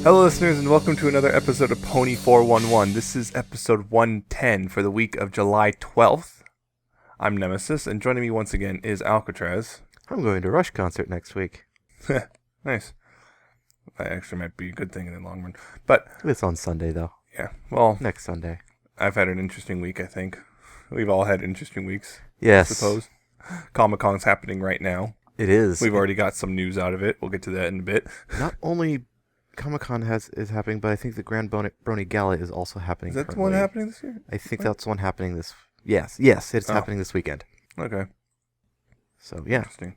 Hello, listeners, and welcome to another episode of Pony 411. This is episode 110 for the week of July 12th. I'm Nemesis, and joining me once again is Alca7raz. I'm going to Rush concert next week. Nice. That actually might be a good thing in the long run. But It's on Sunday, though. yeah, well, Next Sunday. I've had an interesting week, I think. We've all had interesting weeks, Yes. I suppose. Comic-Con's happening right now. It is. We've already got some news out of it. We'll get to that in a bit. Not only Comic-Con is happening, but I think the Grand Brony Gala is also happening. Is that the currently. one happening this year? I think that's one happening this... Yes, it's Oh. happening this weekend. Okay, So, yeah. interesting.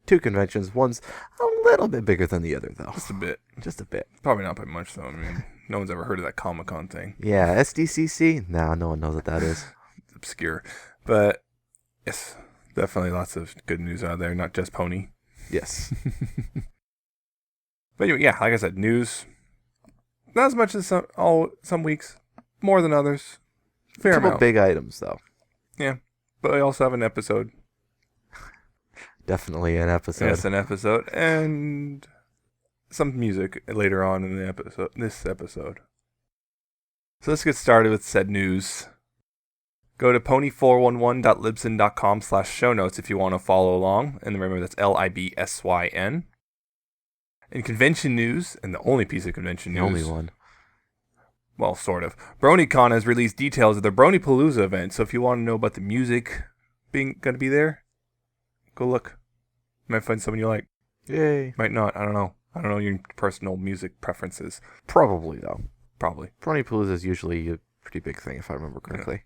2 conventions. One's a little bit bigger than the other, though. Just a bit. Just a bit. Probably not by much, though. I mean, no one's ever heard of that Comic-Con thing. Yeah, SDCC? Nah, no one knows what that is. It's obscure. But, yes, definitely lots of good news out there, not just Pony. Yes. But anyway, yeah, like I said, news. Not as much as some weeks. More than others. Fair Couple amount. big items, though. Yeah. But we also have an episode. Definitely an episode. Yes, an episode. And some music later on in the episode. This episode. So let's get started with said news. Go to pony411.libsyn.com/show notes if you want to follow along. And remember, that's LIBSYN. In convention news, and the only piece of convention The news. only one. Well, sort of. BronyCon has released details of the Bronypalooza event, so if you want to know about the music going to be there, go look. You might find someone you like. Yay. Might not. I don't know. I don't know your personal music preferences. Probably, though. Probably. Bronypalooza is usually a pretty big thing, if I remember correctly.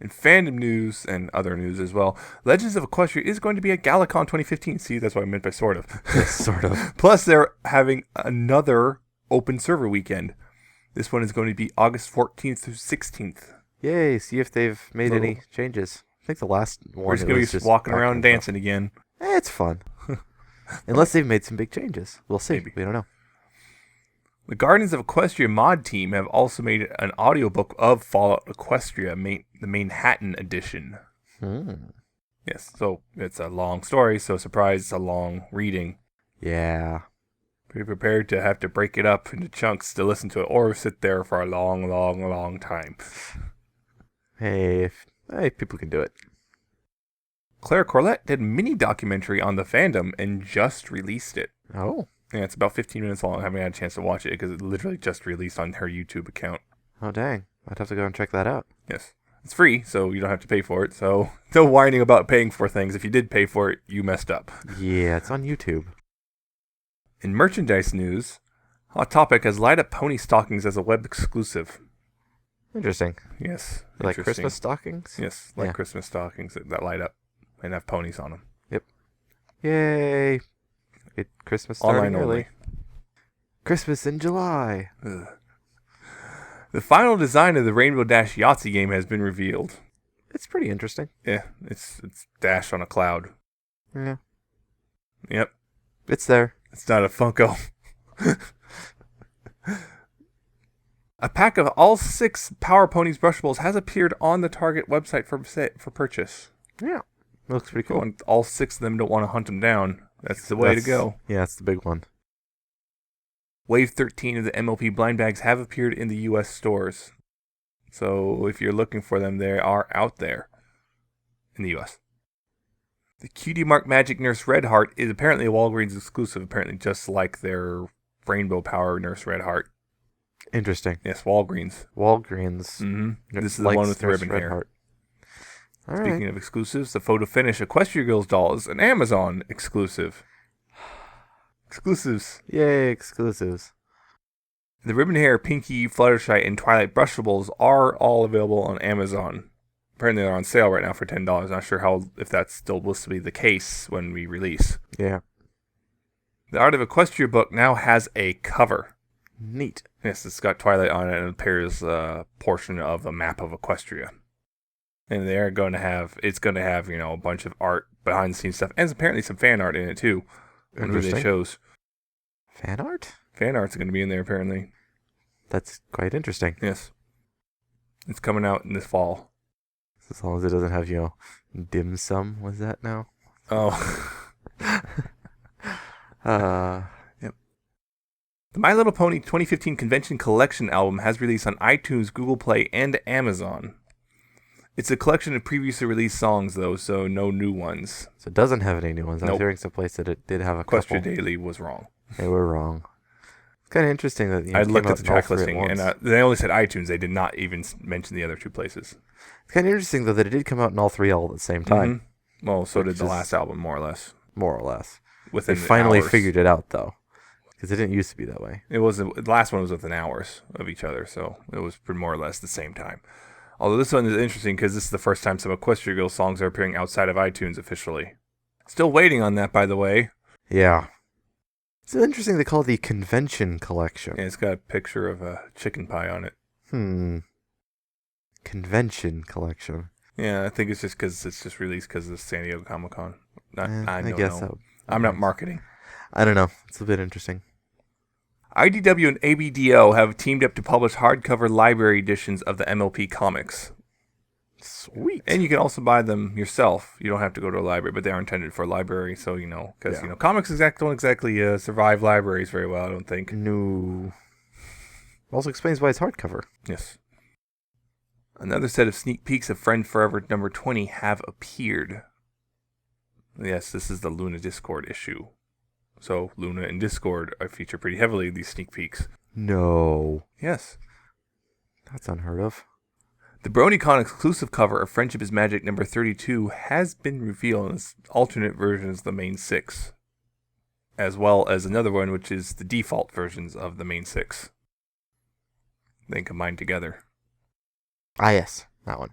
In fandom news and other news as well, Legends of Equestria is going to be at GalaCon 2015. See, that's what I meant by sort of. Sort of. Plus, they're having another open server weekend. This one is going to be August 14th through 16th. Yay, see if they've made any changes. I think the last one We're just going to be walking around and dancing again. It's fun. Unless they've made some big changes. We'll see. Maybe. We don't know. The Guardians of Equestria mod team have also made an audiobook of Fallout Equestria, the Manhattan edition. Yes, so it's a long story, so surprise, it's a long reading. Yeah. Be prepared to have to break it up into chunks to listen to it, or sit there for a long, long, long time. Hey, people can do it. Claire Corlett did a mini documentary on the fandom and just released it. Oh. Yeah, it's about 15 minutes long. I haven't had a chance to watch it because it literally just released on her YouTube account. Oh, dang. I'd have to go and check that out. Yes. It's free, so you don't have to pay for it. So no whining about paying for things. If you did pay for it, you messed up. Yeah, it's on YouTube. In merchandise news, Hot Topic has light up pony stockings as a web exclusive. Interesting. Yes. Like interesting. Christmas stockings? Yes, like Yeah. Christmas stockings that light up and have ponies on them. Yay. Christmas starting Online early. only. Christmas in July. Ugh. The final design of the Rainbow Dash Yahtzee game has been revealed. It's pretty interesting. Yeah, it's Dash on a cloud. Yeah. Yep. It's there. It's not a Funko. A pack of all 6 Power Ponies brushables has appeared on the Target website for purchase. Yeah. Looks pretty cool. And all 6 of them don't want to hunt them down. That's the way to go. Yeah, that's the big one. Wave 13 of the MLP blind bags have appeared in the U.S. stores. So if you're looking for them, they are out there in the U.S. The Cutie Mark Magic Nurse Red Heart is apparently a Walgreens exclusive, apparently just like their Rainbow Power Nurse Red Heart. Interesting. Yes, Walgreens. Walgreens. Mm-hmm. This is the one with the ribbon hair. Heart. All Speaking right. of exclusives, the Photo Finish Equestria Girls doll is an Amazon exclusive. Exclusives. Yay, exclusives. The ribbon hair, Pinky, Fluttershy, and Twilight brushables are all available on Amazon. Apparently they're on sale right now for $10. Not sure if that's still supposed to be the case when we release. Yeah. The Art of Equestria book now has a cover. Neat. Yes, it's got Twilight on it and it appears a portion of a map of Equestria. And they're going to have, a bunch of art, behind the scenes stuff, and apparently some fan art in it too. One of the shows. Fan art? Fan art's going to be in there apparently. That's quite interesting. Yes. It's coming out in this fall. As long as it doesn't have, dim sum. Was that now? Oh. Uh, Yep. The My Little Pony 2015 Convention Collection album has released on iTunes, Google Play, and Amazon. It's a collection of previously released songs, though, so no new ones. So it doesn't have any new ones. I was Nope. hearing someplace that it did have a Question couple. Daily was wrong. They were wrong. It's kind of interesting that I it looked came at out the in all track three at listing, and once. they only said iTunes. They did not even mention the other two places. It's kind of interesting, though, that it did come out in all three all at the same time, Well, so Which did the is- last album, more or less. more or less. Within They finally hours. figured it out, though, because it didn't used to be that way. It wasn't. The last one was within hours of each other, so it was more or less the same time. Although this one is interesting because this is the first time some Equestria Girls songs are appearing outside of iTunes officially. Still waiting on that, by the way. Yeah. It's interesting they call it the Convention Collection. Yeah, it's got a picture of a chicken pie on it. Convention Collection. Yeah, I think it's just because it's just released because of San Diego Comic-Con. I don't guess know. so. I'm not marketing. I don't know. It's a bit interesting. IDW and ABDO have teamed up to publish hardcover library editions of the MLP comics. Sweet. And you can also buy them yourself. You don't have to go to a library, but they are intended for a library, so because comics don't exactly survive libraries very well, I don't think. No. Also explains why it's hardcover. Yes. Another set of sneak peeks of Friend Forever number 20 have appeared. Yes, this is the Luna Discord issue. So Luna and Discord feature pretty heavily in these sneak peeks. No. Yes. That's unheard of. The BronyCon exclusive cover of Friendship is Magic number 32 has been revealed as alternate versions of the main six, as well as another one which is the default versions of the main six. Then combined together. Ah, yes. That one.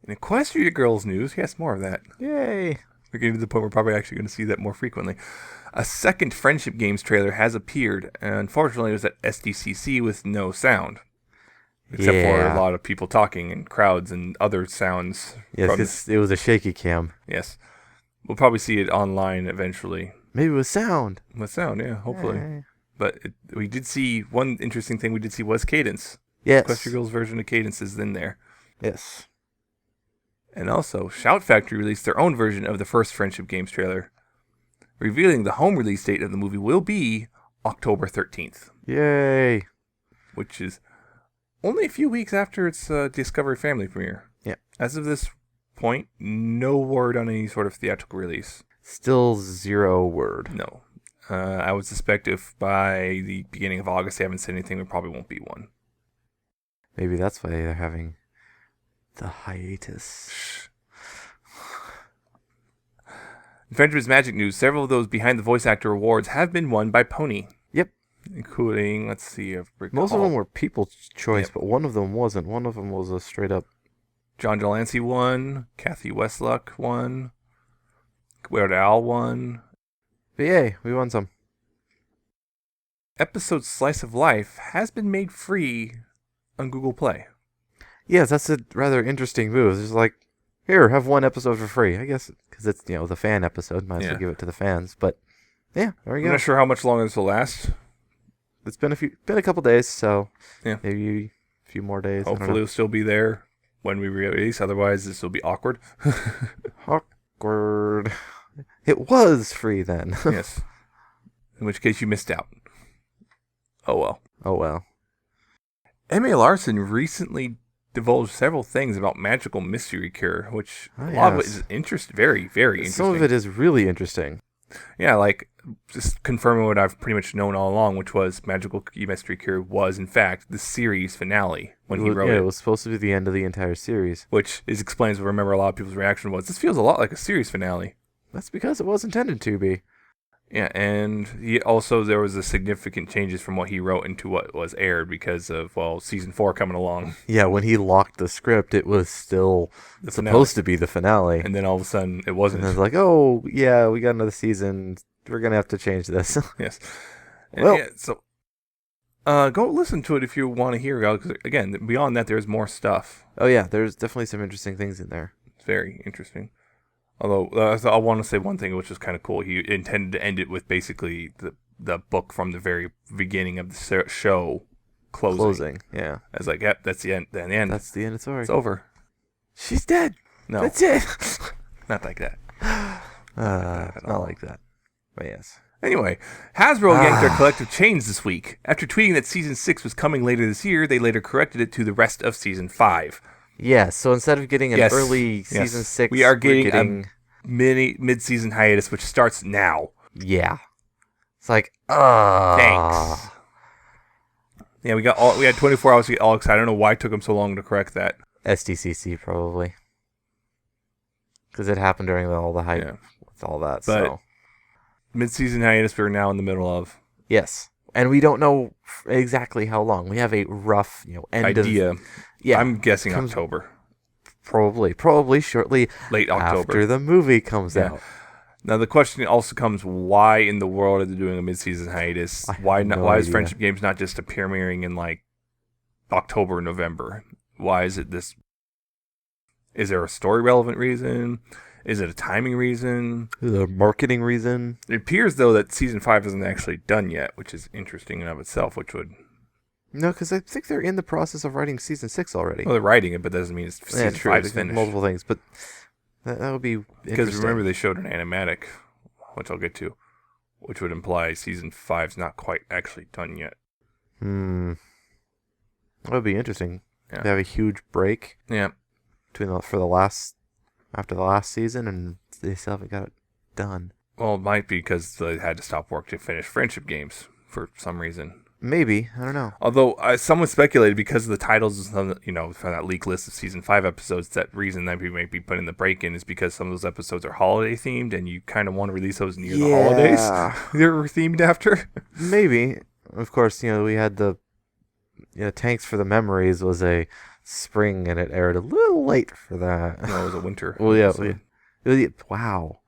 In Equestria Girls news, yes, more of that. Yay. We're getting to the point we're probably actually going to see that more frequently. A second Friendship Games trailer has appeared, and unfortunately it was at SDCC with no sound. Except for a lot of people talking and crowds and other sounds. Yes, it was a shaky cam. Yes. We'll probably see it online eventually. Maybe with sound. With sound, yeah, hopefully. Yay. But we did see, one interesting thing we did see was Cadence. Yes. Equestria Girls' version of Cadence is in there. Yes. And also, Shout Factory released their own version of the first Friendship Games trailer, revealing the home release date of the movie will be October 13th. Yay. Which is only a few weeks after its Discovery Family premiere. Yeah. As of this point, no word on any sort of theatrical release. Still zero word. No. I would suspect if by the beginning of August they haven't said anything, there probably won't be one. Maybe that's why they're having the hiatus. In Friendship is Magic news, several of those behind the voice actor awards have been won by Pony. Yep. Including, let's see, most of them were People's Choice, Yep. but one of them wasn't. One of them was a straight up. John Delancey won, Kathy Westluck won, Weird Al won. But yay, we won some. Episode Slice of Life has been made free on Google Play. Yes, that's a rather interesting move. It's just like, here, have one episode for free. I guess because it's the fan episode, might as well give it to the fans. But yeah, there we I'm go. not sure how much longer this will last. It's been a couple days, so Yeah. maybe a few more days. Hopefully it'll still be there when we release. Otherwise, this will be awkward. Awkward. It was free then. Yes. In which case you missed out. Oh well. Oh well. M.A. Larson recently divulged several things about magical mystery cure, which a lot of it is very, very interesting. Some of it is really interesting. Yeah, like just confirming what I've pretty much known all along, which was Magical Mystery Cure was in fact the series finale when he wrote it. Yeah, it was supposed to be the end of the entire series. Which explains what I remember a lot of people's reaction was. This feels a lot like a series finale. That's because it was intended to be. Yeah, and there was a significant changes from what he wrote into what was aired because of, season 4 coming along. Yeah, when he locked the script, it was still supposed to be the finale. And then all of a sudden, it wasn't. And it's like, oh, yeah, we got another season. We're going to have to change this. Yes. Well, go listen to it if you want to hear about it. Because, again, beyond that, there's more stuff. Oh, yeah, there's definitely some interesting things in there. It's very interesting. Although, I want to say one thing, which is kind of cool. He intended to end it with basically the book from the very beginning of the show closing. Yeah. I was like, yep, that's the end. The end. That's the end of the story. It's over. She's dead. No. That's it. Not like that. Not like that. But yes. Anyway, Hasbro yanked their collective chains this week. After tweeting that Season 6 was coming later this year, they later corrected it to the rest of Season 5. Yes, so instead of getting an early Season 6... We are getting a mid-season hiatus, which starts now. Yeah. It's like, thanks. Yeah, we had 24 hours to get all excited. I don't know why it took them so long to correct that. SDCC, probably. Because it happened during all the hype with all that, so... Mid-season hiatus we're now in the middle of. Yes. And we don't know exactly how long. We have a rough, end idea. Yeah. I'm guessing October. Probably shortly late October. After the movie comes out. Now the question also comes, why in the world are they doing a mid-season hiatus? Why is Friendship Games not just premiering in like October or November? Why is it this? Is there a story relevant reason? Is it a timing reason? Is it a marketing reason? It appears, though, that Season 5 isn't actually done yet, which is interesting in and of itself, which would... No, because I think they're in the process of writing Season 6 already. Well, they're writing it, but that doesn't mean Season 5 is finished. Multiple things, but that would be because remember, they showed an animatic, which I'll get to, which would imply Season 5's not quite actually done yet. That would be interesting. Yeah. They have a huge break. Yeah. After the last season, and they still haven't got it done. Well, it might be because they had to stop work to finish Friendship Games for some reason. Maybe. I don't know. Although, someone speculated because of the titles, from that leak list of Season 5 episodes, that reason that we might be putting the break in is because some of those episodes are holiday-themed, and you kind of want to release those near the holidays they're themed after. Maybe. Of course, we had the Tanks for the Memories was a spring, and it aired a little late for that. No, it was a winter. Well, yeah. Wow.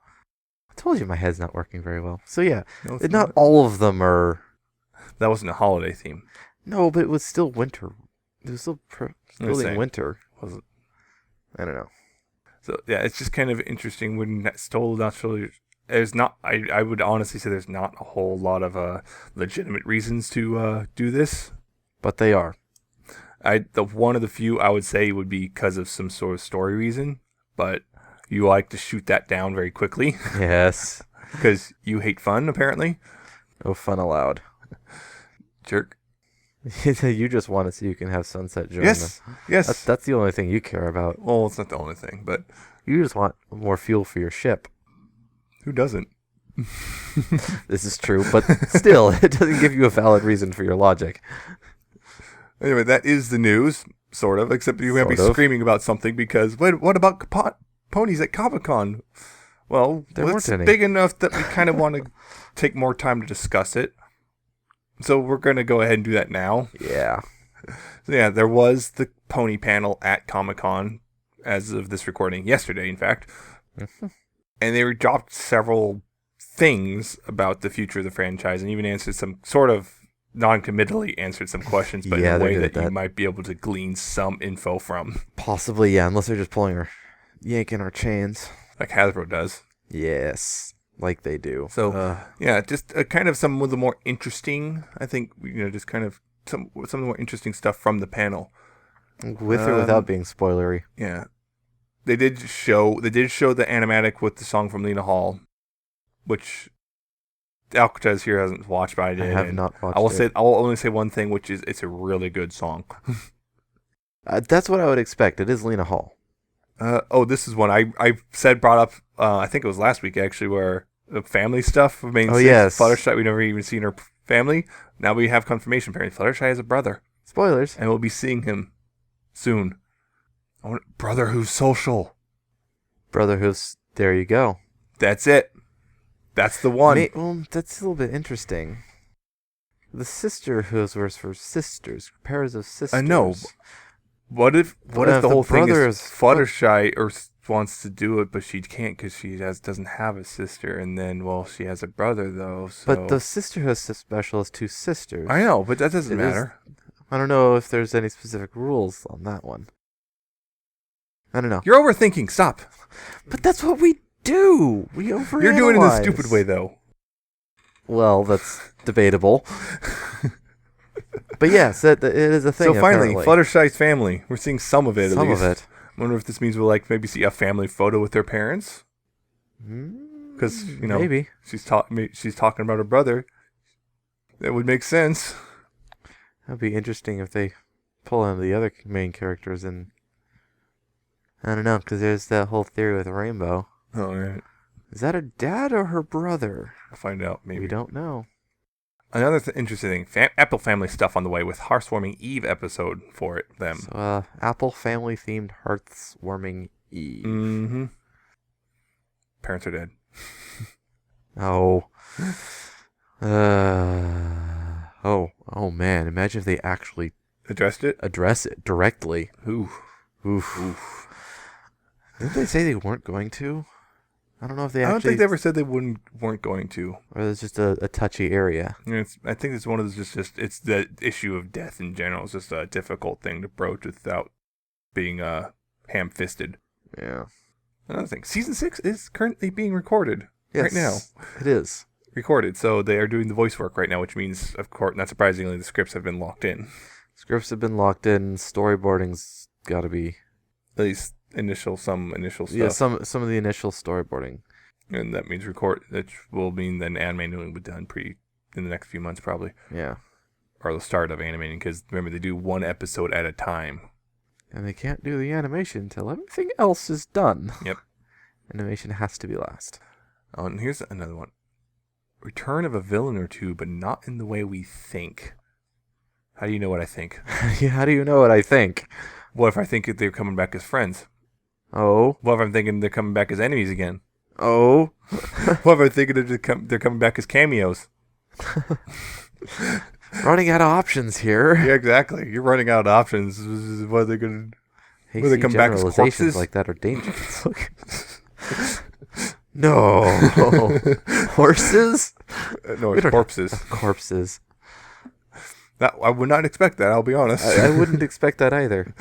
I told you my head's not working very well. So, yeah. No, not all of them are... That wasn't a holiday theme. No, but it was still winter. It was still in winter. Was it? I don't know. So, yeah, it's just kind of interesting. There's not... I would honestly say there's not a whole lot of legitimate reasons to do this. But they are. One of the few I would say would be because of some sort of story reason, but you like to shoot that down very quickly. Yes. Because you hate fun, apparently. No fun allowed. Jerk. You just want it so you can have Sunset join Yes. That's the only thing you care about. Well, it's not the only thing, but... You just want more fuel for your ship. Who doesn't? This is true, but still, it doesn't give you a valid reason for your logic. Anyway, that is the news, sort of, except you might be screaming about something because, what about ponies at Comic-Con? Well, it's big enough that we kind of want to take more time to discuss it. So we're going to go ahead and do that now. Yeah. So yeah, there was the pony panel at Comic-Con as of this recording, yesterday, in fact. Mm-hmm. And they dropped several things about the future of the franchise and even answered some sort of non-committally answered some questions, but in a way that you might be able to glean some info from. Possibly, yeah, unless they're just yanking our chains. Like Hasbro does. Yes, like they do. So, yeah, just kind of some of the more interesting, I think, just kind of some of the more interesting stuff from the panel. With or without being spoilery. Yeah. They did show the animatic with the song from Lena Hall, which... Alcatraz here hasn't watched, but I did. I have not watched it. I'll only say one thing, which is it's a really good song. That's what I would expect. It is Lena Hall. This is one I brought up. I think it was last week actually, where the family stuff of Main Six. Yes, Fluttershy. We never even seen her family. Now we have confirmation. Apparently, Fluttershy has a brother. Spoilers. And we'll be seeing him soon. Brother who's social. Brother who's... There you go. That's it. That's the one. Well, that's a little bit interesting. The sisterhoods were for sisters, pairs of sisters. I know. What if the whole thing is Fluttershy wants to do it, but she can't because she doesn't have a sister, and then she has a brother though. So. But the sisterhood special is two sisters. I know, but that doesn't matter. I don't know if there's any specific rules on that one. I don't know. You're overthinking. Stop. But that's what we do. We overanalyze. You're doing it in a stupid way, though. Well, that's debatable. But yes, it is a thing. So finally, apparently. Fluttershy's family. We're seeing some of it. Some of it. I wonder if this means we'll maybe see a family photo with their parents. Because, maybe she's talking about her brother. That would make sense. that'd be interesting if they pull in the other main characters, and I don't know, because there's that whole theory with Rainbow. Oh, right. Is that her dad or her brother? I'll find out, maybe. We don't know. Another interesting thing, Apple Family stuff on the way with Hearthwarming Eve episode for them. So, Apple Family themed Hearthwarming Eve. Mm-hmm. Parents are dead. Oh. Oh man, imagine if they actually Addressed it? address it directly. Oof. Oof. Didn't they say they weren't going to? I don't know if they I actually... don't think they ever said they weren't going to. Or it's just a touchy area. I think it's one of those just it's the issue of death in general. It's just a difficult thing to broach without being ham-fisted. Yeah. Another thing, season 6 is currently being recorded right now. It is. Recorded, so they are doing the voice work right now, which means, of course, not surprisingly, the scripts have been locked in. Scripts have been locked in. Storyboarding's got to be... At least some initial stuff. Yeah, some of the initial storyboarding. And that means that will mean then animating will be done in the next few months probably. Yeah. Or the start of animating, because remember, they do one episode at a time. And they can't do the animation until everything else is done. Yep. Animation has to be last. Oh, and here's another one. Return of a villain or two, but not in the way we think. How do you know what I think? Yeah, how do you know what I think? What if I think they're coming back as friends? Oh. What if I'm thinking they're coming back as enemies again? Oh. What if I'm thinking they're coming back as cameos? Running out of options here. Yeah, exactly. You're running out of options. What are they going to... Will they come back as corpses? Like that are dangerous. No. Horses? No, it's corpses. Corpses. I would not expect that, I'll be honest. I wouldn't expect that either.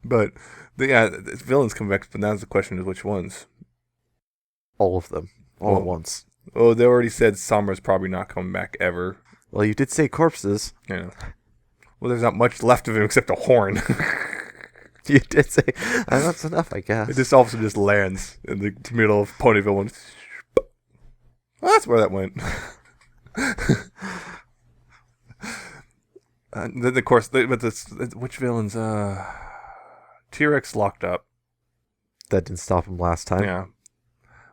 But, the villains come back, but now the question is which ones? All of them. All at once. Oh, they already said Somra's probably not coming back ever. Well, you did say corpses. Yeah. Well, there's not much left of him except a horn. You did say... that's enough, I guess. It just also just lands in the middle of Ponyville. And well, that's where that went. Then, of course, which villains? T-Rex locked up. That didn't stop him last time. Yeah.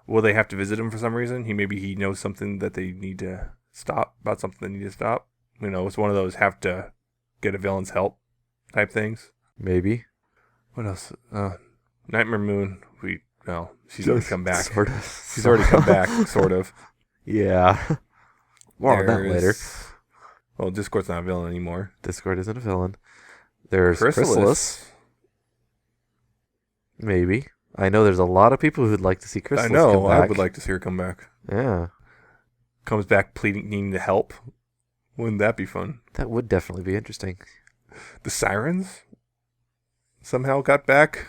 Will they have to visit him for some reason? Maybe he knows something that they need to stop, about something they need to stop. It's one of those have to get a villain's help type things. Maybe. What else? Nightmare Moon. She's already come back. Sort of. She's already come back, sort of. Yeah. More on that later. Well, Discord's not a villain anymore. Discord isn't a villain. There's Chrysalis. Chrysalis. Maybe. I know there's a lot of people who'd like to see Chrysalis come back. I would like to see her come back. Yeah. Comes back needing the help. Wouldn't that be fun? That would definitely be interesting. The Sirens somehow got back.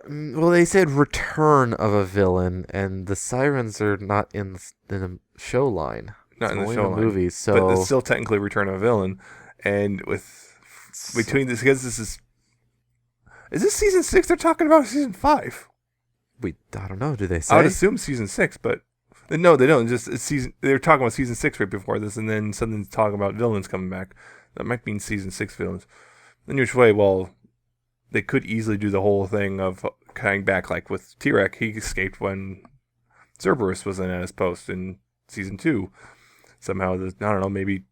Well, they said return of a villain, and the Sirens are not in the show line. Not in the show line. Movies, so... But it's still technically return of a villain. And between this, because this is this season 6 they're talking about, season 5? I don't know, do they say? I would assume season 6, but... No, they don't. They were talking about season 6 right before this, and then something's talking about villains coming back. That might mean season 6 villains. In which way, well, they could easily do the whole thing of coming back, like with T-Rex. He escaped when Cerberus was in at his post in season 2. Somehow, I don't know, maybe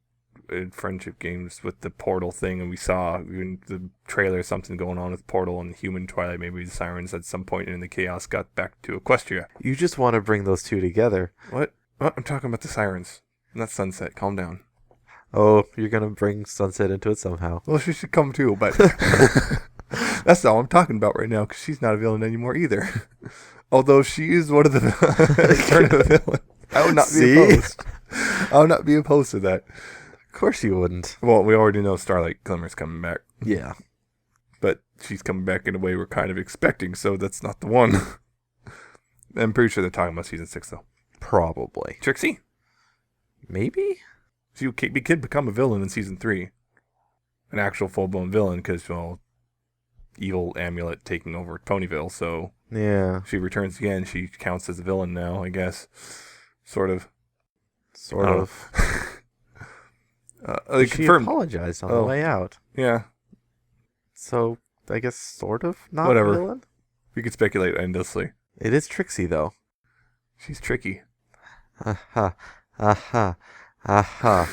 in friendship games with the Portal thing, and we saw in the trailer something going on with Portal and the human Twilight. Maybe the Sirens at some point in the chaos got back to Equestria. You just want to bring those two together. What? I'm talking about the Sirens, not Sunset. Calm down. Oh, you're going to bring Sunset into it somehow. Well, she should come too, but that's all I'm talking about right now, because she's not a villain anymore either. Although she is one of the return of a villain. I would not be opposed. I would not be opposed to that. Of course you wouldn't. Well, we already know Starlight Glimmer's coming back. Yeah. But she's coming back in a way we're kind of expecting, so that's not the one. I'm pretty sure they're talking about season 6, though. Probably. Trixie? Maybe? She could become a villain in season 3. An actual full-blown villain, because, well, evil amulet taking over Ponyville. So Yeah. she returns again. She counts as a villain now, I guess. Sort of. Sort of. They She confirmed. apologized on the way out. Yeah. So, I guess sort of not Whatever. villain? We could speculate endlessly. It is Trixie, though. She's tricky. Aha. Aha. Aha.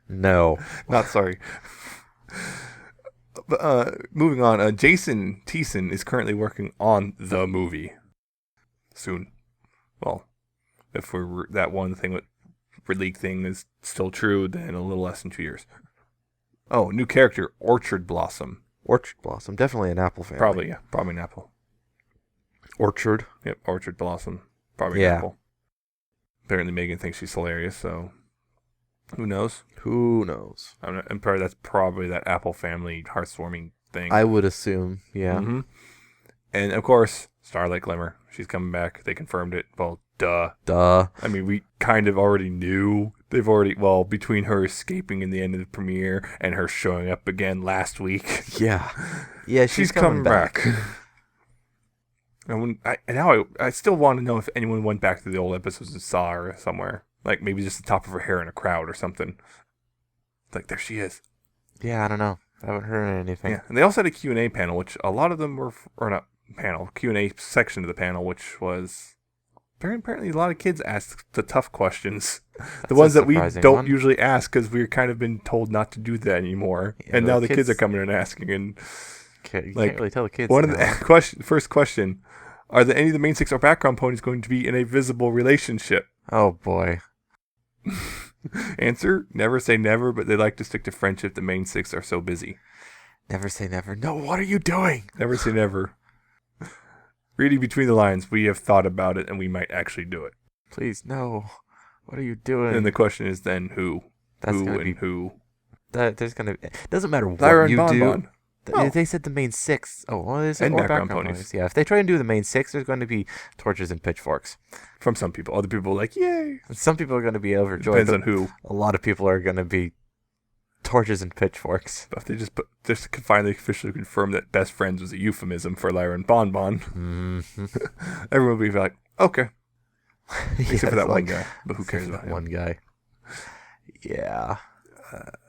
No. Not sorry. But, moving on, Jason Thiessen is currently working on the movie. Soon. Well, if that one thing with leak thing is still true, then a little less than 2 years. Oh, new character, Orchard Blossom. Orchard Blossom. Definitely an apple family. Probably, yeah. Probably an apple. Orchard. Yep, Orchard Blossom. Probably an apple. Apparently Megan thinks she's hilarious, so who knows? Who knows? I'm probably that's probably that apple family heartwarming thing. I would assume, yeah. Mm-hmm. And of course, Starlight Glimmer. She's coming back. They confirmed it. Well, duh. I mean, we kind of already knew. They've already, between her escaping in the end of the premiere and her showing up again last week. Yeah. Yeah, she's coming back. And I still want to know if anyone went back to the old episodes and saw her somewhere. Like maybe just the top of her hair in a crowd or something. Like, there she is. Yeah, I don't know. I haven't heard anything. Yeah, and they also had a Q&A panel, which a lot of them were, or not panel, Q&A section of the panel, which was, apparently a lot of kids asked the tough questions. That's the ones that we don't one. usually ask because we've kind of been told not to do that anymore. Yeah, and now the kids are coming in and asking. And you can't really tell the kids. One of the first question, are any of the main six or background ponies going to be in a visible relationship? Oh, boy. Answer, never say never, but they like to stick to friendship. The main six are so busy. Never say never. No, what are you doing? Never say never. Reading between the lines, we have thought about it and we might actually do it. Please, no. What are you doing? And the question is then who? That's who gonna and be, who? There's going to... It doesn't matter what Lyra you and do. Bonbon. They said the main six. Oh, well, they said And more background background ponies. ponies. Yeah, if they try and do the main six, there's going to be torches and pitchforks. From some people. Other people are like, yay. And some people are going to be overjoyed. Depends on who. A lot of people are going to be torches and pitchforks. But if they just could finally officially confirm that best friends was a euphemism for Lyra and Bonbon, Mm-hmm. everyone would be like, okay. Except for that one like, guy. But who cares about him? one guy? Yeah.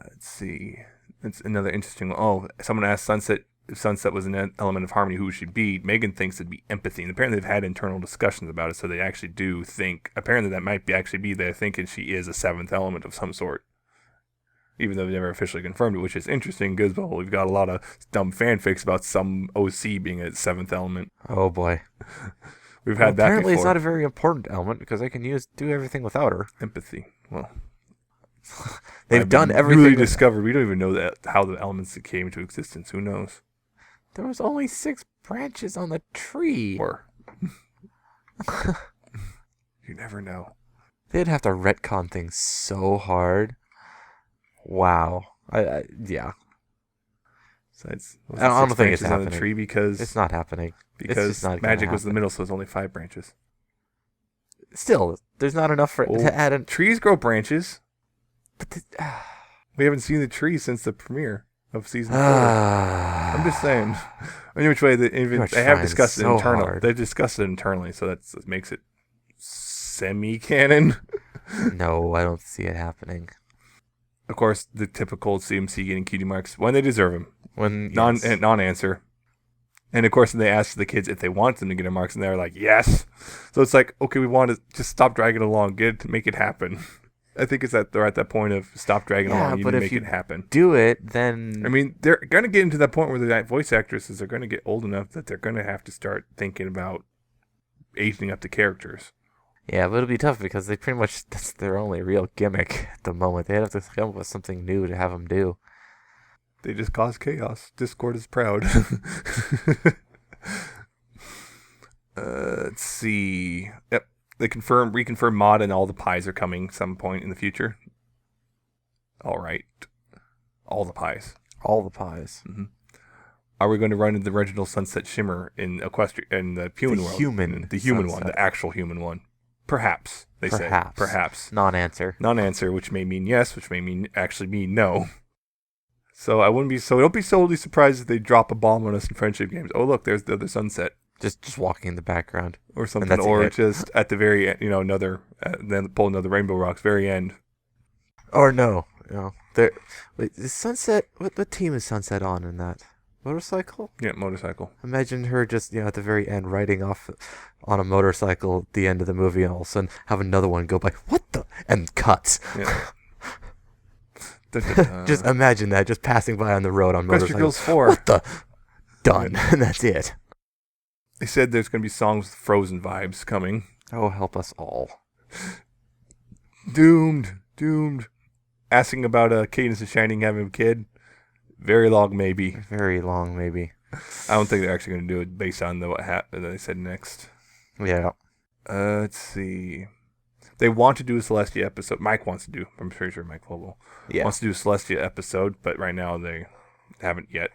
Let's see. It's another interesting one. Oh, someone asked Sunset if Sunset was an element of harmony, who should be. Megan thinks it'd be empathy. And apparently they've had internal discussions about it, so they actually do think, apparently that might actually be they're thinking she is a seventh element of some sort. Even though they never officially confirmed it, which is interesting because, well, we've got a lot of dumb fanfics about some OC being a seventh element. Oh, boy. We've had that before. Apparently it's not a very important element because I can do everything without her. Empathy. Well, they've done everything. Newly discovered. We don't even know how the elements came into existence. Who knows? There was only 6 branches on the tree. Or you never know. They'd have to retcon things so hard. Wow. Yeah. Besides, I don't think it's on happening. the tree because It's not happening. Because not magic was in the happen. middle, so there's only 5 branches. Still, there's not enough for to add an. Trees grow branches. But We haven't seen the trees since the premiere of season 4. I'm just saying. Any which way, they have discussed it internally. They've discussed it internally, so that makes it semi-canon. No, I don't see it happening. Of course, the typical CMC getting cutie marks when they deserve them. When Non-answer. And of course, they asked the kids if they want them to get their marks, and they're like, yes. So it's like, okay, we want to just stop dragging it along, make it happen. I think they're at that point of stop dragging along, you need to make it happen. Do it, then. I mean, they're going to get into that point where the voice actresses are going to get old enough that they're going to have to start thinking about aging up the characters. Yeah, but it'll be tough because that's their only real gimmick at the moment. They have to come up with something new to have them do. They just cause chaos. Discord is proud. Let's see. Yep. They reconfirm Mod and all the pies are coming some point in the future. All right. All the pies. All the pies. Mm-hmm. Are we going to run into the original Sunset Shimmer in Equestria, in the human world? The human one, the actual human one. Perhaps, they say. Perhaps. Non-answer. Non-answer, which may mean yes, which may actually mean no. So don't be solely surprised if they drop a bomb on us in friendship games. Oh look, there's the other sunset. Just walking in the background Or something, or just at the very end, then pull another Rainbow Rocks, very end. Or no, wait, is Sunset, what team is Sunset on in that? Motorcycle? Yeah, motorcycle. Imagine her just, at the very end riding off on a motorcycle at the end of the movie and all of a sudden have another one go by, what the? And cuts. Yeah. Just imagine that, just passing by on the road on motorcycle. Girls 4. What the? Done. And that's it. They said there's going to be songs with Frozen vibes coming. Oh, help us all. Doomed. Asking about Cadence of Shining having a kid. Very long, maybe. Very long, maybe. I don't think they're actually going to do it based on what happened that they said next. Yeah. Let's see. They want to do a Celestia episode. Mike wants to do. I'm pretty sure Mike Vogel wants to do a Celestia episode, but right now they haven't yet.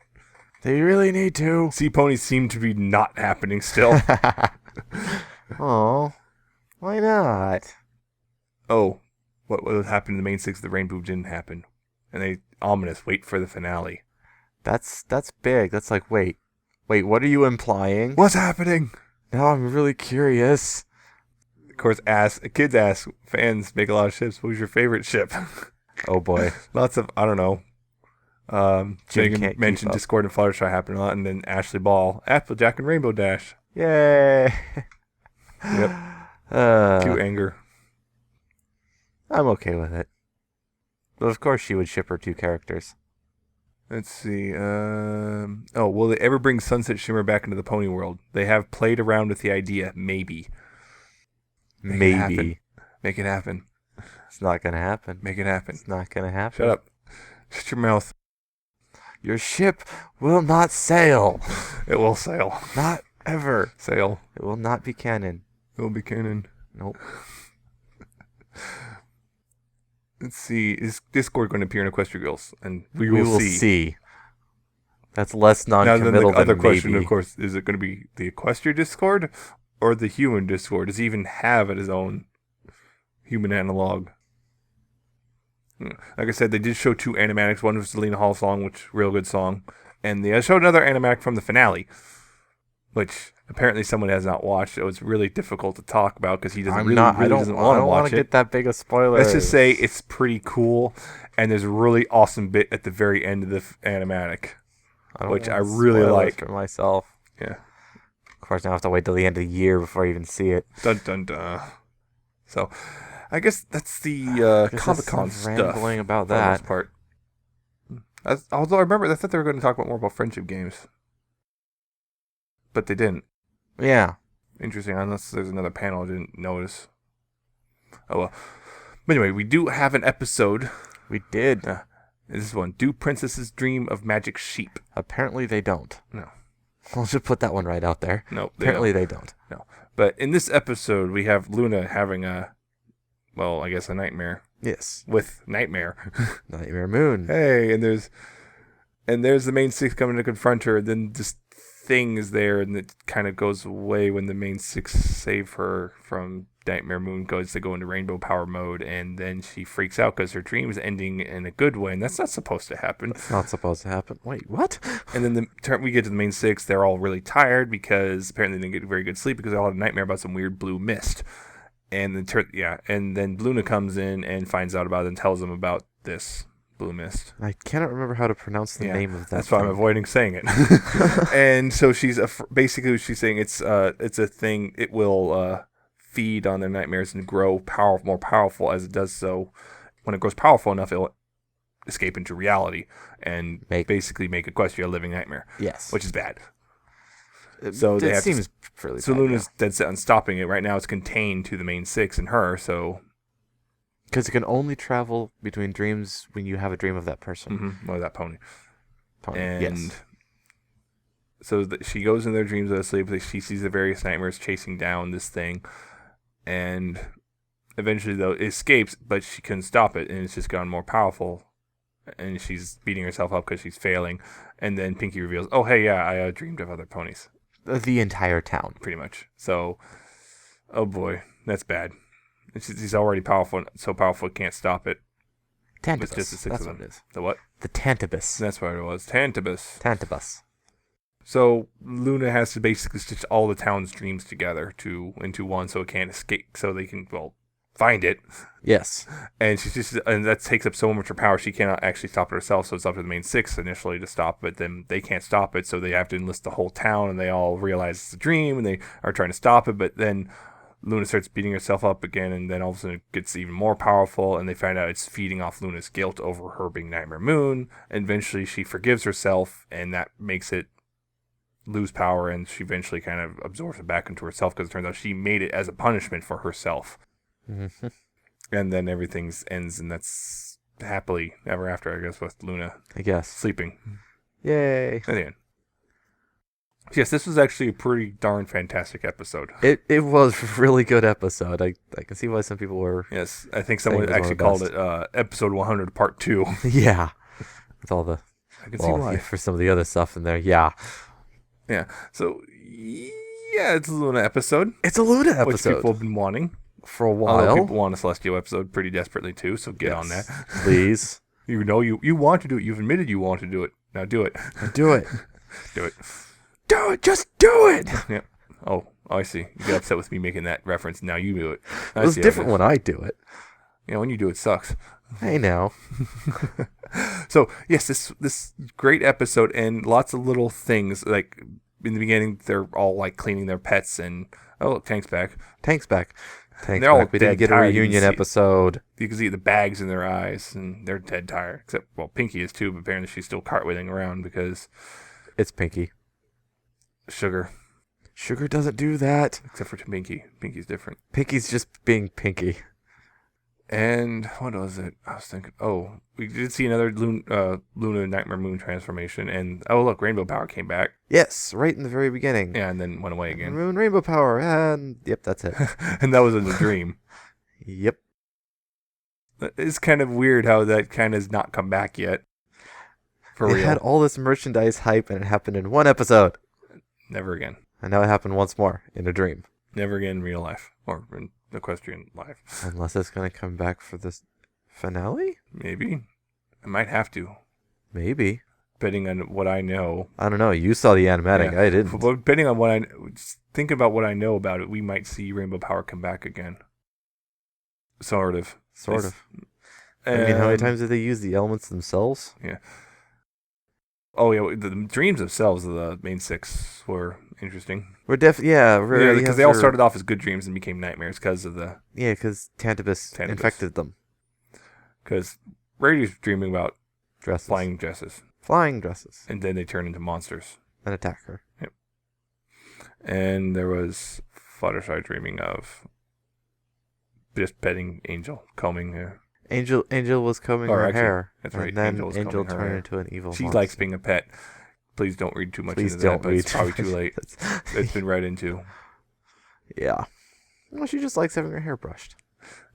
They really need to. Sea ponies seem to be not happening still. Oh, why not? Oh, what happened in the main 6 of the Rainbow didn't happen. And they ominous wait for the finale. That's big. That's like, wait, what are you implying? What's happening? Now I'm really curious. Of course, kids ask, fans make a lot of ships. Who's your favorite ship? Oh boy. Lots of, I don't know. Megan mentioned Discord and Fluttershy happened a lot, and then Ashley Ball, Applejack, and Rainbow Dash. Yay! Yep. Cute anger. I'm okay with it. But of course she would ship her 2 characters. Let's see. Will they ever bring Sunset Shimmer back into the pony world? They have played around with the idea. Maybe. Maybe. Make it happen. It's not going to happen. Make it happen. It's not going to happen. Shut up. Shut your mouth. Your ship will not sail. It will sail. Not ever. Sail. It will not be canon. It will be canon. Nope. Let's see. Is Discord going to appear in Equestria Girls? And we will see. That's less non-committal now, then the other than question, maybe. Of course, is it going to be the Equestria Discord or the human Discord? Does he even have it his own human analog? Like I said, they did show 2 animatics. One was the Lena Hall song, which real good song, and they showed another animatic from the finale, which apparently someone has not watched. It was really difficult to talk about because he doesn't doesn't want to watch it. I don't want to get that big a spoiler. Let's just say it's pretty cool, and there's a really awesome bit at the very end of the animatic, which I really like for myself. Yeah. Of course, now I have to wait till the end of the year before I even see it. Dun dun dun. So, I guess that's the Comic-Con stuff. Rambling about for the that most part. Although I remember, I thought they were going to talk more about friendship games, but they didn't. Yeah. Interesting, unless there's another panel I didn't notice. Oh well. But anyway, we do have an episode. We did. This is one. Do princesses dream of magic sheep? Apparently they don't. No. I'll just put that one right out there. No. Apparently they don't. No. But in this episode, we have Luna having a nightmare. Yes. With Nightmare. Nightmare Moon. Hey, and there's the main 6 coming to confront her, and then this thing is there, and it kind of goes away when the main 6 save her from Nightmare Moon goes to go into Rainbow Power mode, and then she freaks out because her dream is ending in a good way, and that's not supposed to happen. It's not supposed to happen. Wait, what? And then we get to the main 6, they're all really tired because apparently they didn't get very good sleep because they all had a nightmare about some weird blue mist. And then Luna comes in and finds out about it and tells them about this blue mist. I cannot remember how to pronounce the name of that. That's why I'm avoiding saying it. And so she's basically saying it's a thing. It will feed on their nightmares and grow more powerful as it does so. When it grows powerful enough, it'll escape into reality and basically make Equestria a living nightmare. Yes, which is bad. So it seems fairly. So Luna's dead set on stopping it. Right now, it's contained to the main 6 and her. So because it can only travel between dreams when you have a dream of that person. Mm-hmm. Or that pony. And yes. So she goes in their dreams of sleep. She sees the various nightmares chasing down this thing, and eventually though it escapes, but she couldn't stop it, and it's just gotten more powerful. And she's beating herself up because she's failing. And then Pinky reveals, "Oh hey, yeah, I dreamed of other ponies." The entire town, pretty much. So, oh boy, that's bad. He's already powerful, so powerful it can't stop it. Tantibus. With just the 6 That's of them. what it is. The what? The Tantibus. That's what it was. Tantibus. Tantibus. So Luna has to basically stitch all the town's dreams together into one, so it can't escape. So they can find it. Yes. And and that takes up so much of her power. She cannot actually stop it herself. So it's up to the main 6 initially to stop it. Then they can't stop it, so they have to enlist the whole town. And they all realize it's a dream, and they are trying to stop it. But then Luna starts beating herself up again, and then all of a sudden it gets even more powerful. And they find out it's feeding off Luna's guilt over her being Nightmare Moon. And eventually she forgives herself, and that makes it lose power. And she eventually kind of absorbs it back into herself because it turns out she made it as a punishment for herself. Mm-hmm. And then everything ends, and that's happily ever after, I guess, with Luna. I guess. Sleeping. Yay. At the end. Yes, this was actually a pretty darn fantastic episode. It was a really good episode. I can see why some people were... Yes, I think someone actually called it episode 100 part 2. Yeah. With all the... I can see why. For some of the other stuff in there, yeah. Yeah, so, yeah, it's a Luna episode. It's a Luna episode. Which people have been wanting. For a while. Although people want a Celestial episode pretty desperately too, so get on that. Please. You know you want to do it. You've admitted you want to do it. Now do it. Do it. Do it. Do it. Just do it. Yep. Oh, I see. You got upset with me making that reference. Now you do it. It was different when I do it. Yeah, when you do it sucks. Hey now. So yes, this great episode and lots of little things. Like in the beginning, they're all like cleaning their pets, and look, Tank's back. Tank's back. Tank's they're all back. We didn't dead get a tired. reunion episode. You can see the bags in their eyes, and they're dead tired. Except, Pinky is too, but apparently she's still cartwheeling around because it's Pinky. Sugar doesn't do that. Except for Pinky. Pinky's different. Pinky's just being Pinky. And what was it? I was thinking, we did see another Luna Nightmare Moon transformation, and look, Rainbow Power came back. Yes, right in the very beginning. Yeah, and then went away again. Moon Rainbow Power, and yep, that's it. And that was in the dream. Yep. It's kind of weird how that kind of has not come back yet. For real. It had all this merchandise hype, and it happened in one episode. Never again. And now it happened once more in a dream. Never again in real life or in equestrian life. Unless it's going to come back for this finale? Maybe. I might have to. Maybe. Depending on what I know. I don't know. You saw the animatic. Yeah. I didn't. But depending on think about what I know about it, we might see Rainbow Power come back again. Sort of. I mean, how many times did they use the elements themselves? Yeah. Oh, yeah. The dreams themselves of the main 6 were interesting. Because they all started off as good dreams and became nightmares because of the... Yeah, because Tantibus infected them. Because Radio's dreaming about dresses. Flying dresses. And then they turn into monsters. And attack her. Yep. And there was Fluttershy dreaming of just petting Angel, combing her. Angel was combing her hair. That's right. And then Angel turned into an evil monster. She likes being a pet. Please don't read too much into that, but it's probably too late. It's been read into. Yeah. Well, she just likes having her hair brushed.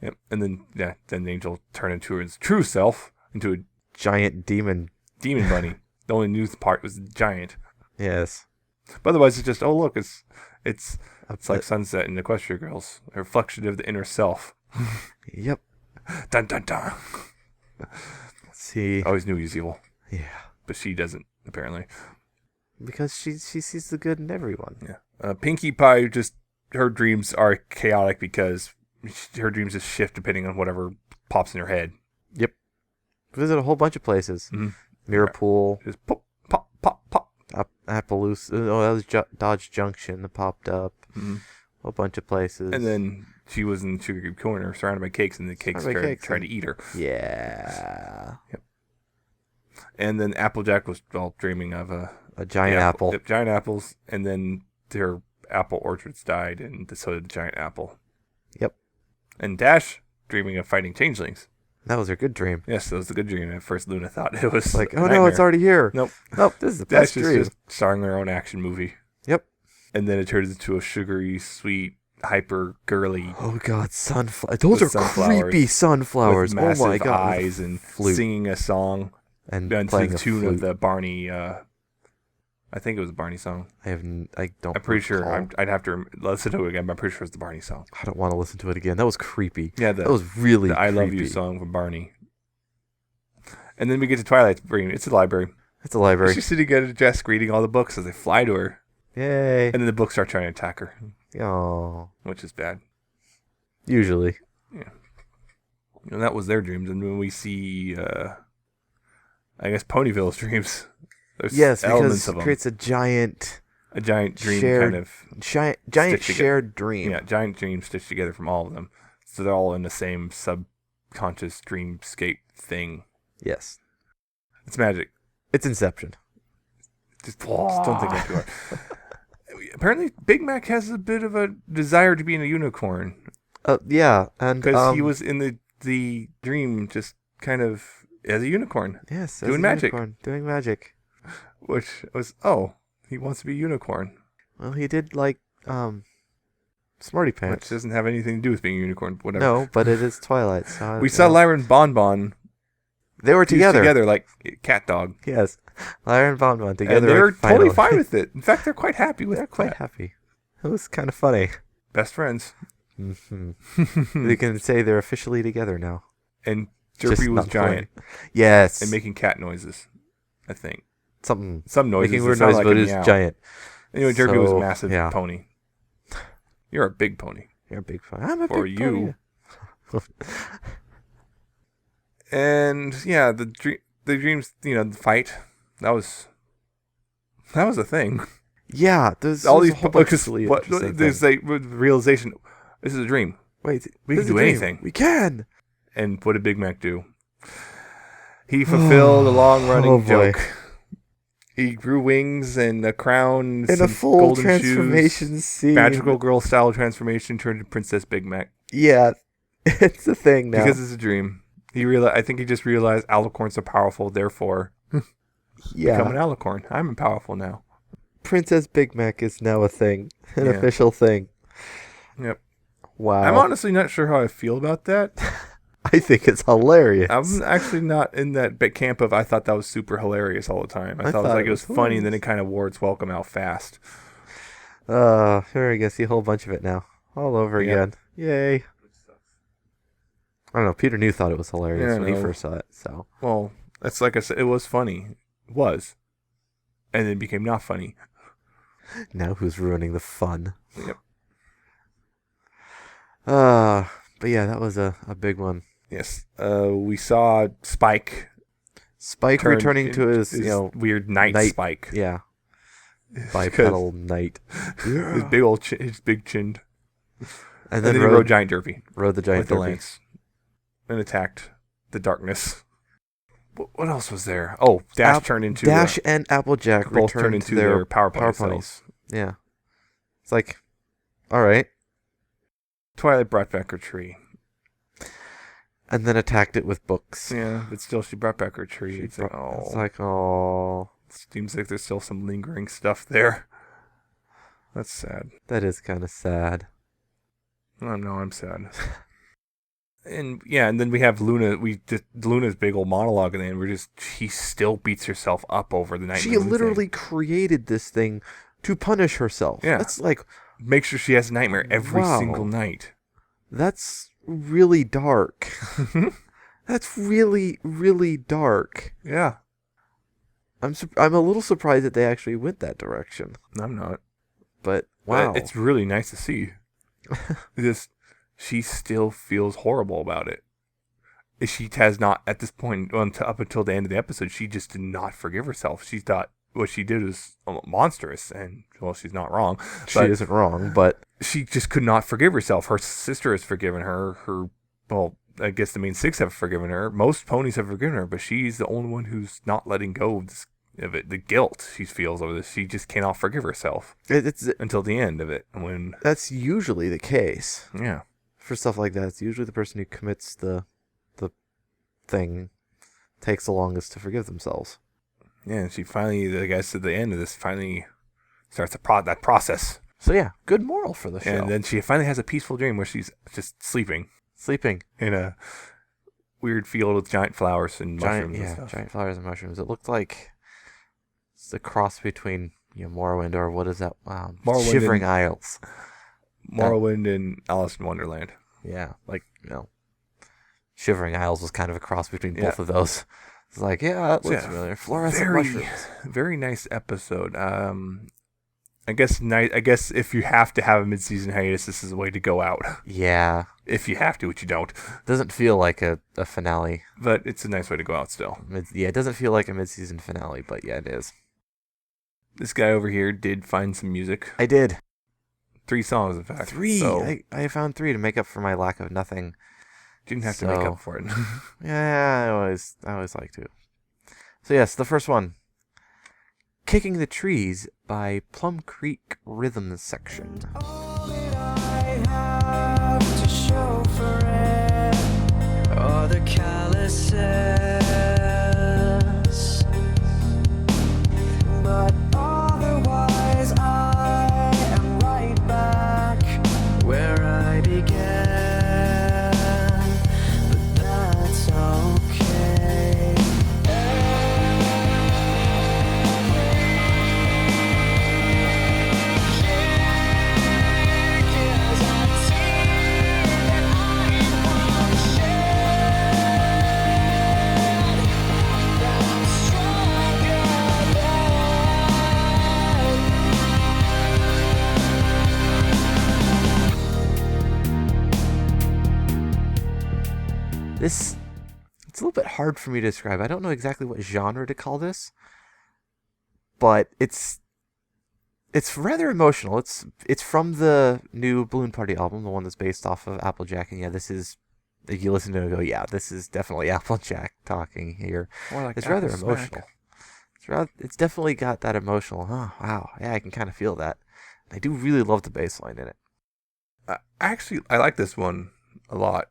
Yep. And then Angel turned into her true self, into a giant demon bunny. The only new part was the giant. Yes. But otherwise, it's just, look, it's like Sunset and the Equestria Girls, a reflection of the inner self. Yep. Dun dun dun. See. I always knew he was evil. Yeah. But she doesn't, apparently. Because she sees the good in everyone. Yeah. Pinkie Pie, her dreams are chaotic because her dreams just shift depending on whatever pops in her head. Yep. Visit a whole bunch of places. Mm-hmm. Mirror Pool. Just pop, pop, pop, pop. Appaloosa. Oh, that was Dodge Junction that popped up. Mm-hmm. A bunch of places. And then she was in Sugar Cube Corner surrounded by cakes, and the cakes tried to eat her. Yeah. Yep. And then Applejack was dreaming of a giant apple. Yep, giant apples, and then their apple orchards died, and so did the giant apple. Yep. And Dash dreaming of fighting changelings. That was her good dream. Yes, that was a good dream. At first, Luna thought it was like, oh no, it's already here. Nope, this is the best dream. Dash is just starring their own action movie. Yep. And then it turns into a sugary, sweet, hyper girly. Oh god, sunflowers! Those are creepy sunflowers. With massive oh my god, eyes and singing a song and playing the tune of the Barney. I think it was a Barney song. I don't. I'm pretty sure. I'd have to listen to it again, but I'm pretty sure it's the Barney song. I don't want to listen to it again. That was creepy. Yeah, that was really. The "I creepy. Love You" song from Barney. And then we get to Twilight's dream. It's a library. It's a library. She's sitting at a desk reading all the books as they fly to her. Yay. And then the books start trying to attack her. Oh. Which is bad. Usually. Yeah. And that was their dreams. And when we see, I guess, Ponyville's dreams, there's elements because of it creates a giant dream shared, kind of. giant shared dream. Yeah, giant dream stitched together from all of them. So they're all in the same subconscious dreamscape thing. Yes. It's magic. It's Inception. Just don't think that too hard. Apparently, Big Mac has a bit of a desire to be in a unicorn. Yeah, and because he was in the dream, just kind of as a unicorn. Yes, doing magic. Doing magic. Which was he wants to be a unicorn. Well, he did like Smarty Pants, which doesn't have anything to do with being a unicorn. Whatever. No, but it is Twilight. So we saw Lyra and Bon. They were together like cat dog. Yes, Lyra and Bon together. And they're totally fine with it. In fact, they're quite happy with it. They're quite happy. It was kind of funny. Best friends. Mm-hmm. They can say they're officially together now. And Derpy was giant. Funny. Yes. And making cat noises, I think. Some noises. Making weird noises, but it's giant. Anyway, Derpy was a massive pony. You're a big pony. You're a big pony. I'm a big pony. And yeah, the dreams, the fight, that was a thing. Yeah, there's all these there's a realization. This is a dream. Wait, we can do anything. We can. And what did Big Mac do? He fulfilled a long-running joke. He grew wings and a crown and a full golden transformation shoes, scene. Magical girl style transformation turned into Princess Big Mac. Yeah, it's a thing now. Because it's a dream. I think he just realized alicorns are powerful, therefore become an alicorn. I'm powerful now. Princess Big Mac is now a thing. An official thing. Yep. Wow. I'm honestly not sure how I feel about that. I think it's hilarious. I'm actually not in that camp of I thought that was super hilarious all the time. I thought it was funny, and then it kind of wore its welcome out fast. Here I guess see a whole bunch of it now. All over again. Yay. I don't know. Peter New thought it was hilarious when he first saw it. So. Well, that's like I said. It was funny. It was. And then became not funny. Now who's ruining the fun? Yep. But yeah, that was a big one. Yes. We saw Spike. Returning to his weird knight Spike. Yeah. Bipedal knight. His big chinned. And then he rode Giant Derpy. Rode the Giant with the lance. And attacked the darkness. What else was there? Oh, Dash and Applejack both turned into their power ponies. Yeah. It's like, all right. Twilight brought back her tree. And then attacked it with books. Yeah, but still she brought back her tree. It's like, oh. Seems like there's still some lingering stuff there. That's sad. That is kind of sad. I know, I'm sad. And then we have Luna. Luna's big old monologue, and then she still beats herself up over the night. She literally created this thing to punish herself. Yeah, that's like make sure she has a nightmare every single night. That's really dark. That's really, really dark. Yeah, I'm a little surprised that they actually went that direction. I'm not, but wow, it's really nice to see. She still feels horrible about it. She has not, at this point, up until the end of the episode, she just did not forgive herself. She thought what she did was monstrous, and, well, she's not wrong. She isn't wrong, but... She just could not forgive herself. Her sister has forgiven her. I guess the main six have forgiven her. Most ponies have forgiven her, but she's the only one who's not letting go of it. The guilt she feels over this, she just cannot forgive herself. Until the end of it. That's usually the case. Yeah. For stuff like that, it's usually the person who commits the thing takes the longest to forgive themselves. Yeah, and she finally, I guess at the end of this, finally starts that process. So yeah, good moral for the show. And then she finally has a peaceful dream where she's just sleeping in a weird field with giant flowers and mushrooms and stuff. Giant flowers and mushrooms. It looked like it's a cross between Morrowind or what is that? Shivering Isles. Morrowind and Alice in Wonderland. Yeah, Shivering Isles was kind of a cross between both of those. It's like, yeah, that looks Yeah, familiar. Fluorescent mushrooms. Very nice episode. I guess if you have to have a mid-season hiatus, this is the way to go out. Yeah. If you have to, which you don't. Doesn't feel like a finale. But it's a nice way to go out still. It doesn't feel like a mid-season finale, but yeah, it is. This guy over here did find some music. I did. 3 songs, in fact. 3. So I found 3 to make up for my lack of nothing. Didn't have to make up for it. Yeah, I always like to. So yes, the first one. Kicking the Trees by Plum Creek Rhythm Section. All that I have to show for it are the calluses, but otherwise I am right back where I began, but that's okay. It's a little bit hard for me to describe. I don't know exactly what genre to call this, but it's rather emotional. It's from the new Balloon Party album, the one that's based off of Applejack, and yeah, this is, if you listen to it and go, yeah, this is definitely Applejack talking here. Like it's rather emotional. It's definitely got that emotional. Oh wow, yeah, I can kind of feel that. I do really love the bass line in it. I like this one a lot.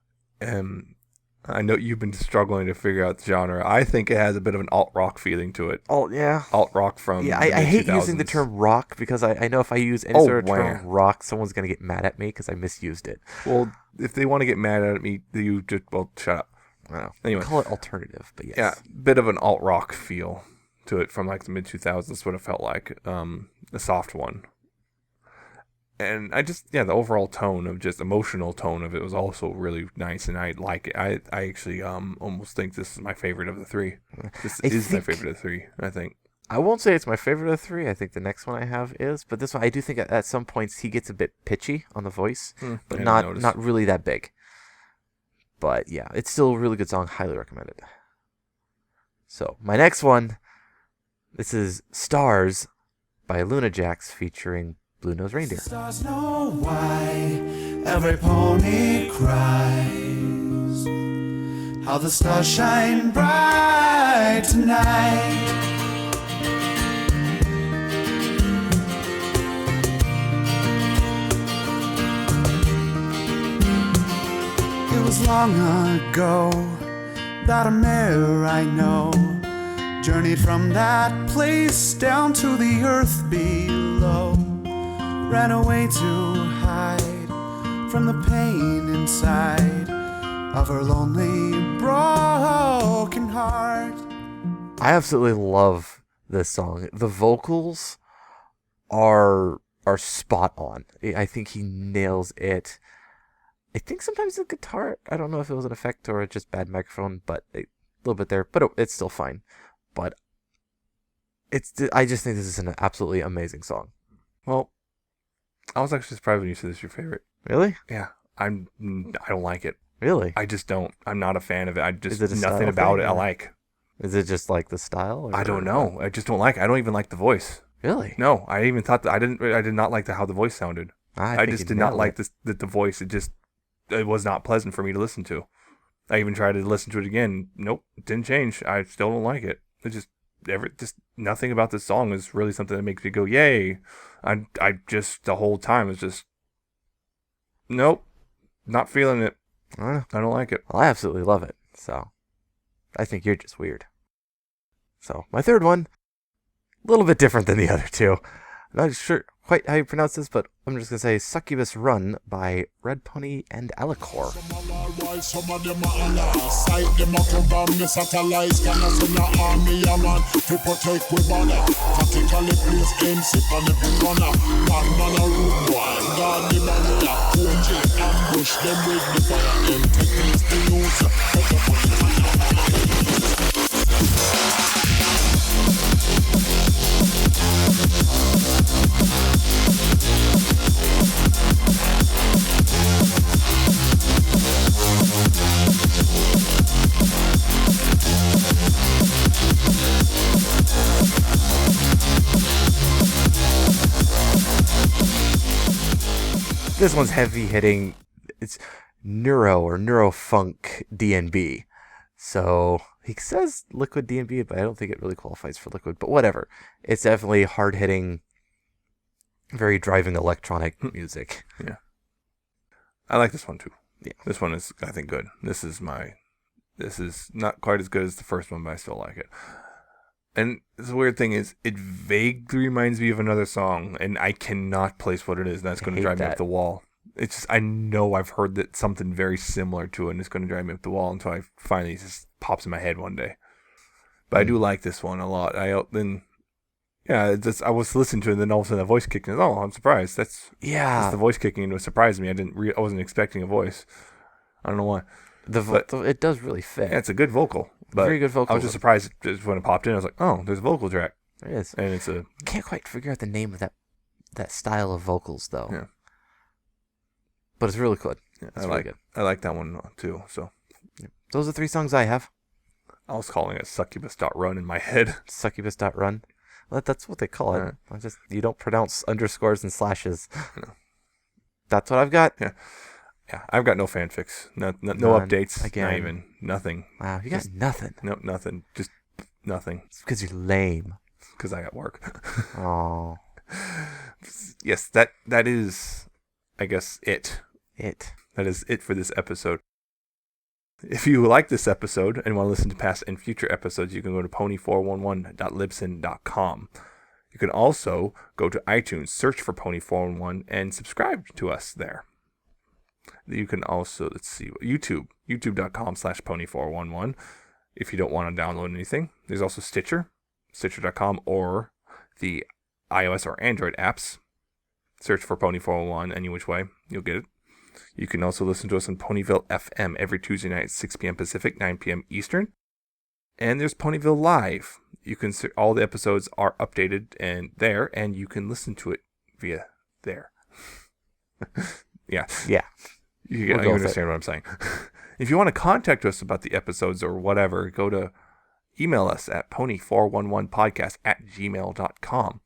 I know you've been struggling to figure out the genre. I think it has a bit of an alt-rock feeling to it. Alt-rock from I hate using the term rock because I know if I use any sort of term rock, someone's going to get mad at me because I misused it. Well, if they want to get mad at me, you just, shut up. Anyway. Call it alternative, but yes. Yeah, bit of an alt-rock feel to it from like the mid-2000s. That's what it felt like. A soft one. And the overall tone of just emotional tone of it was also really nice, and I like it. I actually almost think this is my favorite of the 3. This is my favorite of the 3, I think. I won't say it's my favorite of the 3. I think the next one I have is, but this one I do think at some points he gets a bit pitchy on the voice, but not really that big. But yeah, it's still a really good song. Highly recommended. So my next one, this is Stars by Luna Jax featuring Blue Nose Reindeer. Stars know why every pony cries, how the stars shine bright tonight. It was long ago that a mare I know journeyed from that place down to the earth below. Ran away to hide from the pain inside of her lonely, broken heart. I absolutely love this song. The vocals are spot on. I think he nails it. I think sometimes the guitar, I don't know if it was an effect or just bad microphone, but a little bit there, but it's still fine. But I just think this is an absolutely amazing song. Well, I was actually surprised when you said this is your favorite. Really? Yeah. I don't like it. Really? I just don't. I'm not a fan of it. Is it nothing about it I like. Is it just like the style? I don't know. I just don't like it. I don't even like the voice. Really? No, I even thought that I did not like how the voice sounded. I just did not like the voice. It was not pleasant for me to listen to. I even tried to listen to it again. Nope, it didn't change. I still don't like it. It just nothing about this song is really something that makes me go, yay. I just, the whole time is just, nope, not feeling it. I don't like it. Well, I absolutely love it. So, I think you're just weird. So, my third one, a little bit different than the other two. I'm not sure quite how you pronounce this, but I'm just going to say Succubus Run by Red Pony and Alacor. Some of them are Allah. Sight them up to bomb the satellites. Can I send your army a man to protect with banner? Tactically place aim sick on every corner. One man a root boy. God the man we are punching. Ambush them with the fire. Them take this to use. This one's heavy hitting. It's neuro or neurofunk DNB. So he says liquid DNB, but I don't think it really qualifies for liquid. But whatever. It's definitely hard hitting, very driving electronic music. Yeah. I like this one too. Yeah. This one is, I think, good. This is not quite as good as the first one, but I still like it. And the weird thing is, it vaguely reminds me of another song, and I cannot place what it is, and that's going to drive me up the wall. It's just, I know I've heard that something very similar to it, and it's going to drive me up the wall until I finally it just pops in my head one day. But I do like this one a lot. I was listening to it, and then all of a sudden a voice kicked in. Oh, I'm surprised. That's the voice kicking in was surprising me. I wasn't expecting a voice. I don't know why. It does really fit. Yeah, it's a good vocal. But very good vocal. I was just surprised just when it popped in. I was like, oh, there's a vocal track. There is. And it's can't quite figure out the name of that style of vocals though. Yeah. But it's really good. Yeah, it's really good. I like that one too. So those are 3 songs I have. I was calling it succubus.run in my head. Succubus.run. Well, that's what they call it. Right. You don't pronounce underscores and slashes. No. That's what I've got. Yeah. Yeah, I've got no fanfics, no updates, again. not even, nothing. Wow, you got nothing. No, nothing, just nothing. It's because you're lame. Because I got work. Oh. Yes, that is, I guess, it. That is it for this episode. If you like this episode and want to listen to past and future episodes, you can go to pony411.libsyn.com. You can also go to iTunes, search for Pony411, and subscribe to us there. You can also, youtube.com/pony411 if you don't want to download anything. There's also stitcher.com, or the iOS or Android apps. Search for Pony411 any which way, you'll get it. You can also listen to us on Ponyville FM every Tuesday night at 6 p.m. Pacific, 9 p.m. Eastern. And there's Ponyville Live. You can all the episodes are updated and you can listen to it via there. Yeah. You understand what I'm saying. If you want to contact us about the episodes or whatever, email us at pony411podcast@gmail.com.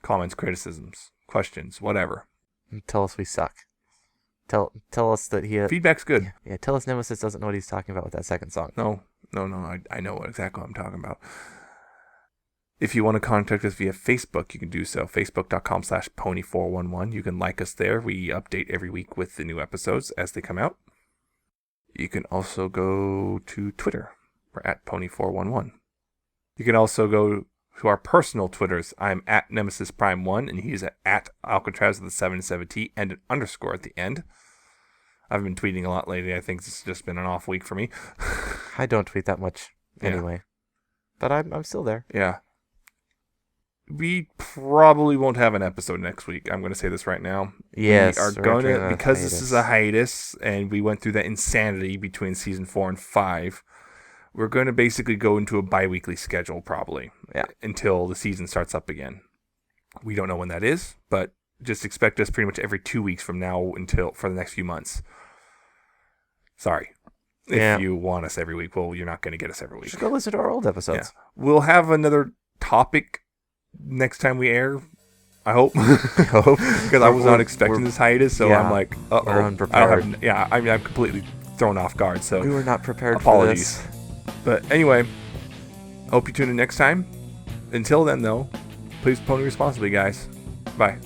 Comments, criticisms, questions, whatever. Tell us we suck. Tell us that feedback's good. Yeah, tell us Nemesis doesn't know what he's talking about with that second song. No, I know exactly what I'm talking about. If you want to contact us via Facebook, you can do so. Facebook.com/pony411. You can like us there. We update every week with the new episodes as they come out. You can also go to Twitter. We're at pony411. You can also go to our personal Twitters. I'm at Nemesis Prime 1, and he's at Alca7raz with a 7 and an underscore at the end. I've been tweeting a lot lately. I think this has just been an off week for me. I don't tweet that much anyway. But I'm still there. Yeah. We probably won't have an episode next week. I'm going to say this right now. Yes. We are going to, because this is a hiatus, and we went through that insanity between season 4 and 5, we're going to basically go into a bi-weekly schedule probably. Yeah. Until the season starts up again. We don't know when that is, but just expect us pretty much every 2 weeks from now for the next few months. Sorry. If you want us every week, well, you're not going to get us every week. Just go listen to our old episodes. Yeah. We'll have another topic next time we air, I hope. Because I was not expecting this hiatus, so I'm like, we're unprepared. I'm completely thrown off guard, so we were not prepared apologies. for this. But anyway, hope you tune in next time. Until then, though, please pony responsibly, guys. Bye.